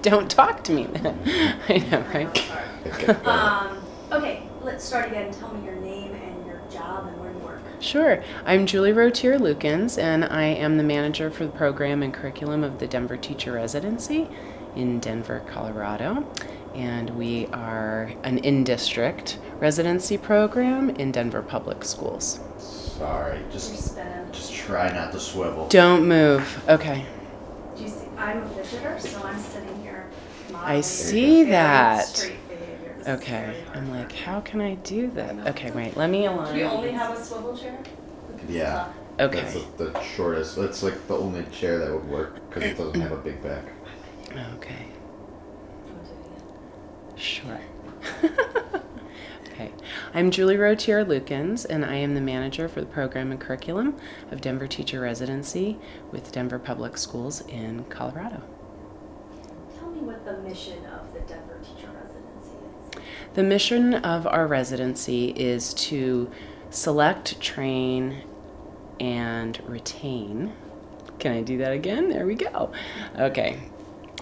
Don't talk to me then. I know, right? Okay, let's start again. Tell me your name and your job and where you work. Sure. I'm Julie Rotier-Lukens, and I am the manager for the program and curriculum of the Denver Teacher Residency in Denver, Colorado. And we are an in-district residency program in Denver Public Schools. Sorry, just try not to swivel. Don't move. Okay. Do you see? I'm a visitor, so I'm sitting here. I see that. Straight behavior. This is Okay. very hard. I'm like, how can I do that? Okay, wait. Let me align. Do we only have a swivel chair? Yeah. Okay. That's the shortest. That's like the only chair that would work because it doesn't have a big back. Okay. Sure. Okay. I'm Julie Rotier-Lukens, and I am the manager for the program and curriculum of Denver Teacher Residency with Denver Public Schools in Colorado. Tell me what the mission of the Denver Teacher Residency is. The mission of our residency is to select, train, and retain. Can I do that again? There we go. Okay.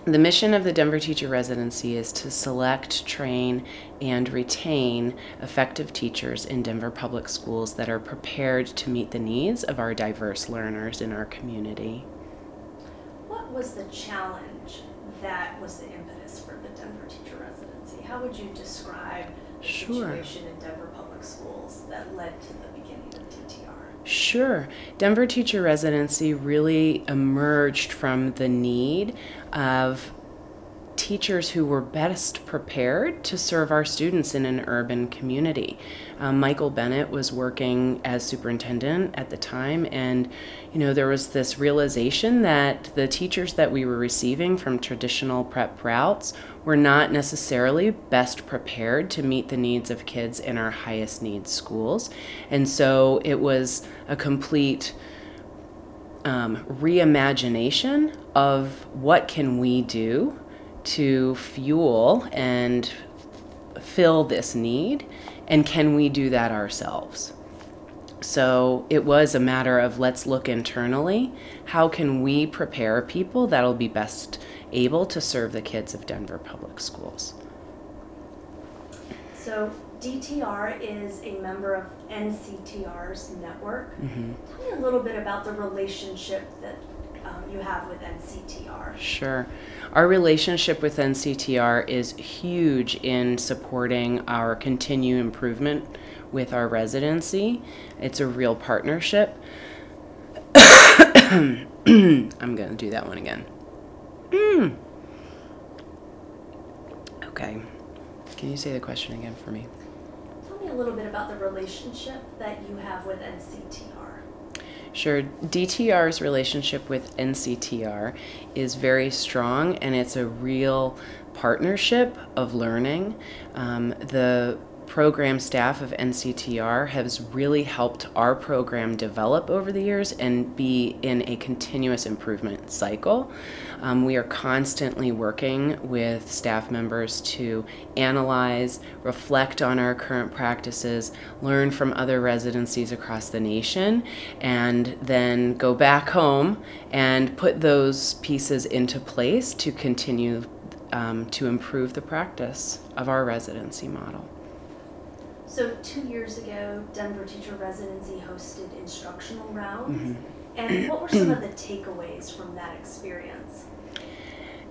The mission of the Denver Teacher Residency is to select, train, and retain effective teachers in Denver Public Schools that are prepared to meet the needs of our diverse learners in our community. What was the challenge that was the impetus for the Denver Teacher Residency? How would you describe the situation in Denver Public Schools that led to the beginning of DTR? Sure. Denver Teacher Residency really emerged from the need of teachers who were best prepared to serve our students in an urban community. Michael Bennett was working as superintendent at the time, and there was this realization that the teachers that we were receiving from traditional prep routes were not necessarily best prepared to meet the needs of kids in our highest needs schools. And so it was a complete reimagination of what can we do to fuel and fill this need, and can we do that ourselves? So it was a matter of, let's look internally. How can we prepare people that'll be best able to serve the kids of Denver Public Schools? So DTR is a member of NCTR's network. Mm-hmm. Tell me a little bit about the relationship that you have with NCTR. Sure. Our relationship with NCTR is huge in supporting our continued improvement with our residency. It's a real partnership. I'm going to do that one again. Okay. Can you say the question again for me? Tell me a little bit about the relationship that you have with NCTR. Sure. DTR's relationship with NCTR is very strong, and it's a real partnership of learning. The program staff of NCTR has really helped our program develop over the years and be in a continuous improvement cycle. We are constantly working with staff members to analyze, reflect on our current practices, learn from other residencies across the nation, and then go back home and put those pieces into place to continue to improve the practice of our residency model. So 2 years ago, Denver Teacher Residency hosted instructional rounds. Mm-hmm. And what were some of the takeaways from that experience?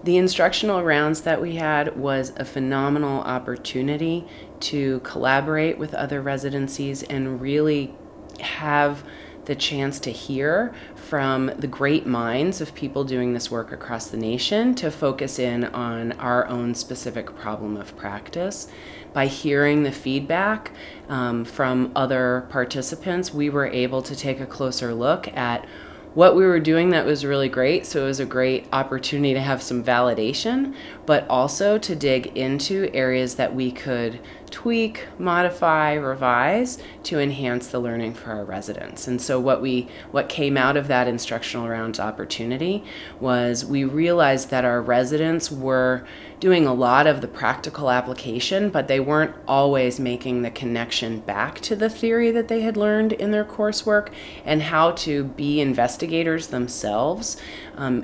The instructional rounds that we had was a phenomenal opportunity to collaborate with other residencies and really have the chance to hear from the great minds of people doing this work across the nation to focus in on our own specific problem of practice. By hearing the feedback from other participants, we were able to take a closer look at what we were doing that was really great. So it was a great opportunity to have some validation, but also to dig into areas that we could tweak, modify, revise to enhance the learning for our residents. And so what came out of that instructional rounds opportunity was we realized that our residents were doing a lot of the practical application, but they weren't always making the connection back to the theory that they had learned in their coursework and how to be investigators themselves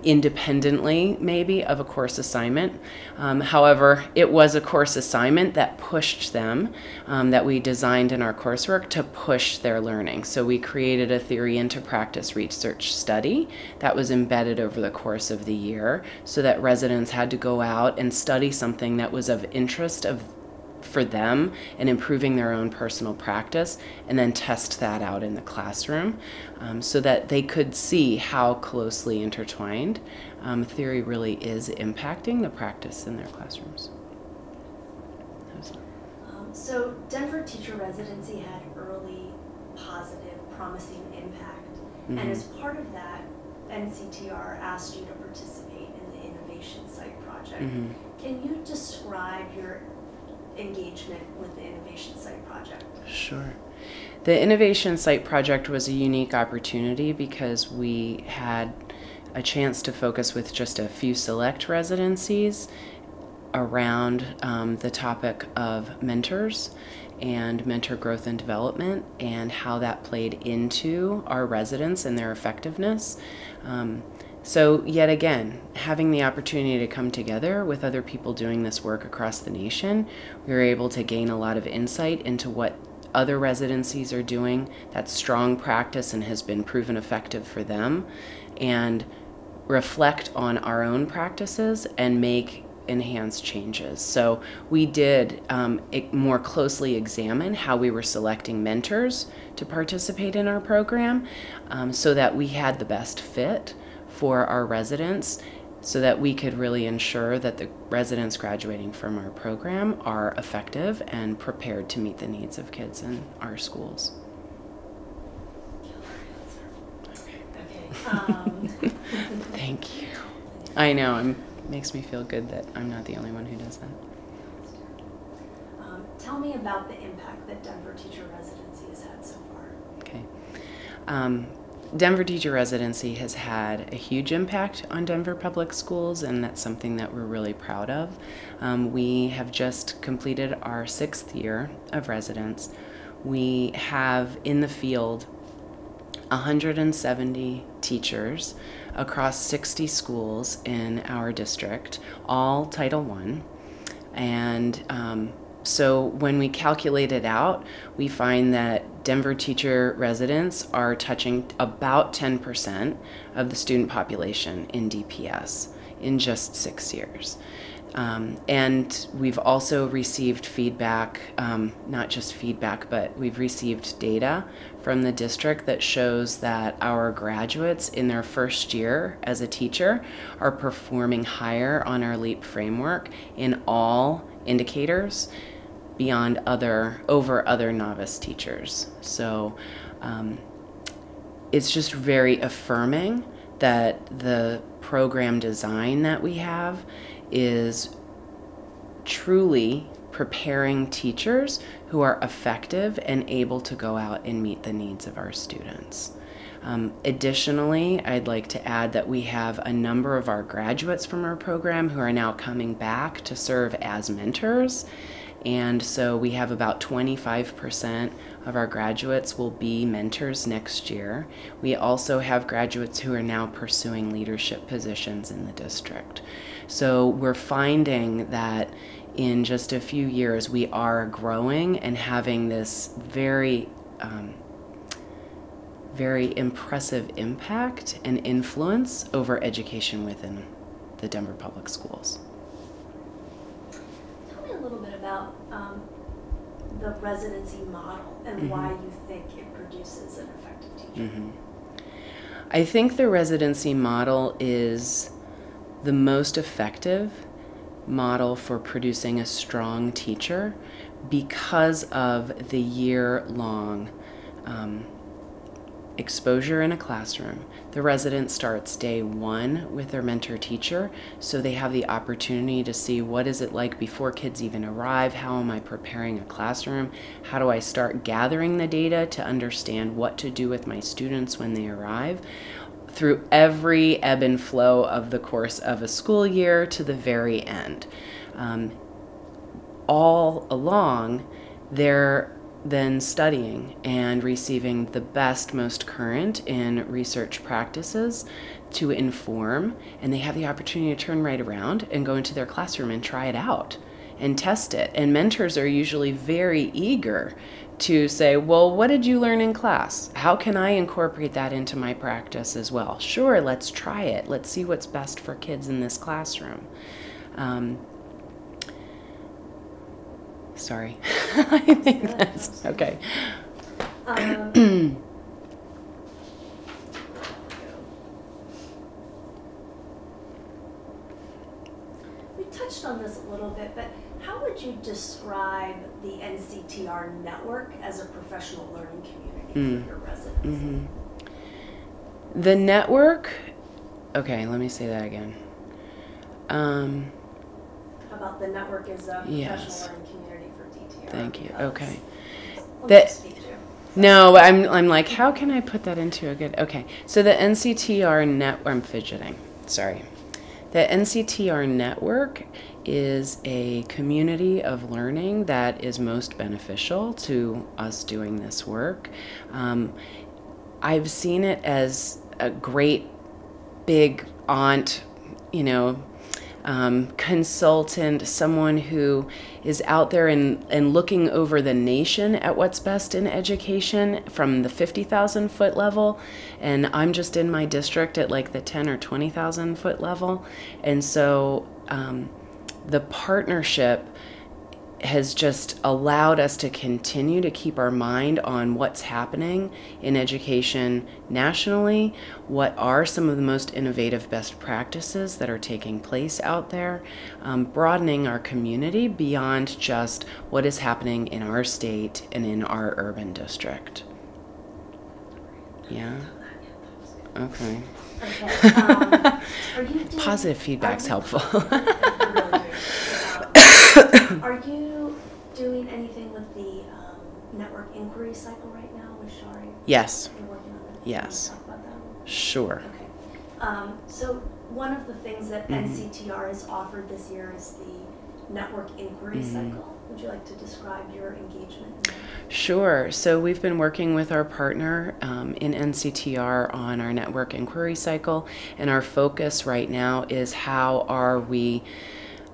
independently maybe of a course assignment. However, it was a course assignment that pushed them, that we designed in our coursework to push their learning. So we created a theory into practice research study that was embedded over the course of the year so that residents had to go out and study something that was of interest for them and improving their own personal practice, and then test that out in the classroom, so that they could see how closely intertwined theory really is impacting the practice in their classrooms. So Denver Teacher Residency had early, positive, promising impact, and as part of that, NCTR asked you to participate in the Innovation Site Project. Can you describe your engagement with the Innovation Site Project? Sure. The Innovation Site Project was a unique opportunity because we had a chance to focus with just a few select residencies around the topic of mentors and mentor growth and development and how that played into our residents and their effectiveness. So yet again, having the opportunity to come together with other people doing this work across the nation, we were able to gain a lot of insight into what other residencies are doing that's strong practice and has been proven effective for them, and reflect on our own practices and make enhanced changes. So we did more closely examine how we were selecting mentors to participate in our program, so that we had the best fit for our residents, so that we could really ensure that the residents graduating from our program are effective and prepared to meet the needs of kids in our schools. Okay. Thank you. I know, it makes me feel good that I'm not the only one who does that. Tell me about the impact that Denver Teacher Residency has had so far. Okay. Denver Teacher Residency has had a huge impact on Denver Public Schools, and that's something that we're really proud of. We have just completed our 6th year of residence. We have in the field 170 teachers across 60 schools in our district, all Title I. And so when we calculate it out, we find that Denver Teacher residents are touching about 10% of the student population in DPS in just 6 years. And we've also received feedback, not just feedback, but we've received data from the district that shows that our graduates in their first year as a teacher are performing higher on our LEAP framework in all indicators beyond over other novice teachers. So it's just very affirming that the program design that we have is truly preparing teachers who are effective and able to go out and meet the needs of our students. Additionally, I'd like to add that we have a number of our graduates from our program who are now coming back to serve as mentors. And so we have about 25% of our graduates will be mentors next year. We also have graduates who are now pursuing leadership positions in the district. So we're finding that in just a few years we are growing and having this very impressive impact and influence over education within the Denver Public Schools. Tell me a little bit about the residency model and why you think it produces an effective teacher. I think the residency model is the most effective model for producing a strong teacher because of the year-long exposure in a classroom. The resident starts day one with their mentor teacher, so they have the opportunity to see what is it like before kids even arrive, how am I preparing a classroom, how do I start gathering the data to understand what to do with my students when they arrive, through every ebb and flow of the course of a school year to the very end. All along, they're then studying and receiving the best, most current in research practices to inform, and they have the opportunity to turn right around and go into their classroom and try it out and test it. And mentors are usually very eager to say, well, what did you learn in class? How can I incorporate that into my practice as well? Sure, let's try it. Let's see what's best for kids in this classroom. Sorry. I think that's okay. We touched on this a little bit, but how would you describe the NCTR network as a professional learning community for your residents? The network, okay, let me say that again. How about the network as a professional Yes. learning community for DTR? Thank you. Okay. Let me That- speak to you. No, I'm like, how can I put that into a good, okay. So the NCTR network, I'm fidgeting, sorry. The NCTR network is a community of learning that is most beneficial to us doing this work. I've seen it as a great big aunt, consultant, someone who is out there and looking over the nation at what's best in education from the 50,000 foot level. And I'm just in my district at like the 10 or 20,000 foot level. And so the partnership has just allowed us to continue to keep our mind on what's happening in education nationally, what are some of the most innovative best practices that are taking place out there, broadening our community beyond just what is happening in our state and in our urban district. Yeah? Okay. Okay. Are you doing, Positive feedback's helpful. Are you doing anything with the network inquiry cycle right now with Shari? Yes. You're working on it? Yes. Can you talk about that? Sure. Okay. So one of the things that NCTR has offered this year is the network inquiry cycle. Would you like to describe your engagement in that? Sure. So we've been working with our partner in NCTR on our network inquiry cycle, and our focus right now is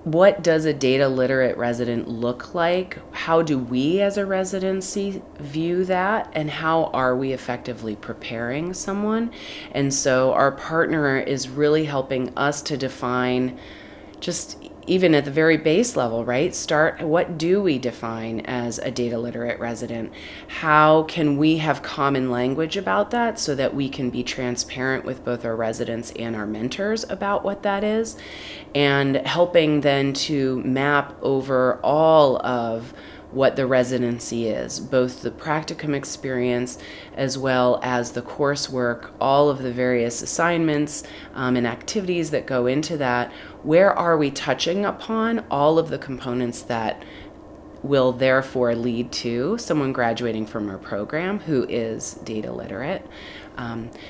what does a data literate resident look like? How do we as a residency view that? And how are we effectively preparing someone? And so our partner is really helping us to define, just even at the very base level, right? What do we define as a data literate resident? How can we have common language about that so that we can be transparent with both our residents and our mentors about what that is? And helping then to map over all of what the residency is, both the practicum experience as well as the coursework, all of the various assignments and activities that go into that. Where are we touching upon all of the components that will therefore lead to someone graduating from our program who is data literate?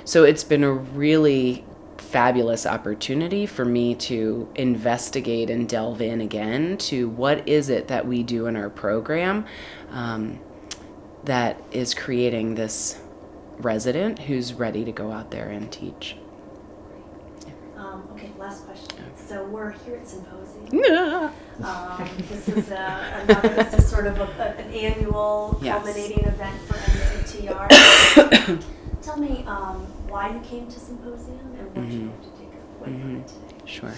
So it's been a really fabulous opportunity for me to investigate and delve in again to what is it that we do in our program that is creating this resident who's ready to go out there and teach. Okay, last question. So we're here at Symposium. This is sort of an annual culminating event for NCTR. Tell me why you came to Symposium and what you hope to take away from it today. Sure.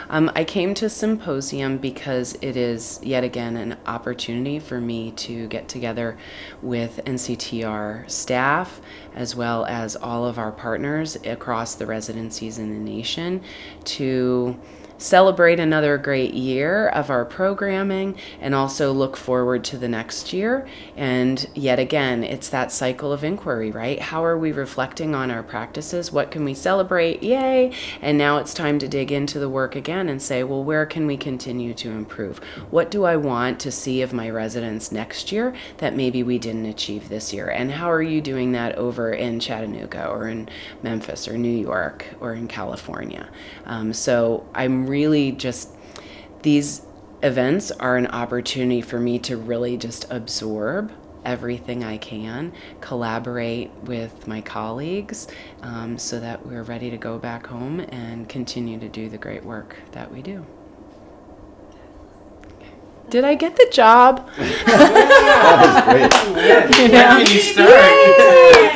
I came to Symposium because it is yet again an opportunity for me to get together with NCTR staff as well as all of our partners across the residencies in the nation to celebrate another great year of our programming and also look forward to the next year. And yet again, it's that cycle of inquiry, right? How are we reflecting on our practices? What can we celebrate? Yay! And now it's time to dig into the work again and say, well, where can we continue to improve? What do I want to see of my residents next year that maybe we didn't achieve this year? And how are you doing that over in Chattanooga or in Memphis or New York or in California? So I'm really just, these events are an opportunity for me to really just absorb everything I can, collaborate with my colleagues, so that we're ready to go back home and continue to do the great work that we do. Did I get the job? That was great. Yeah. Where can you start? Yay!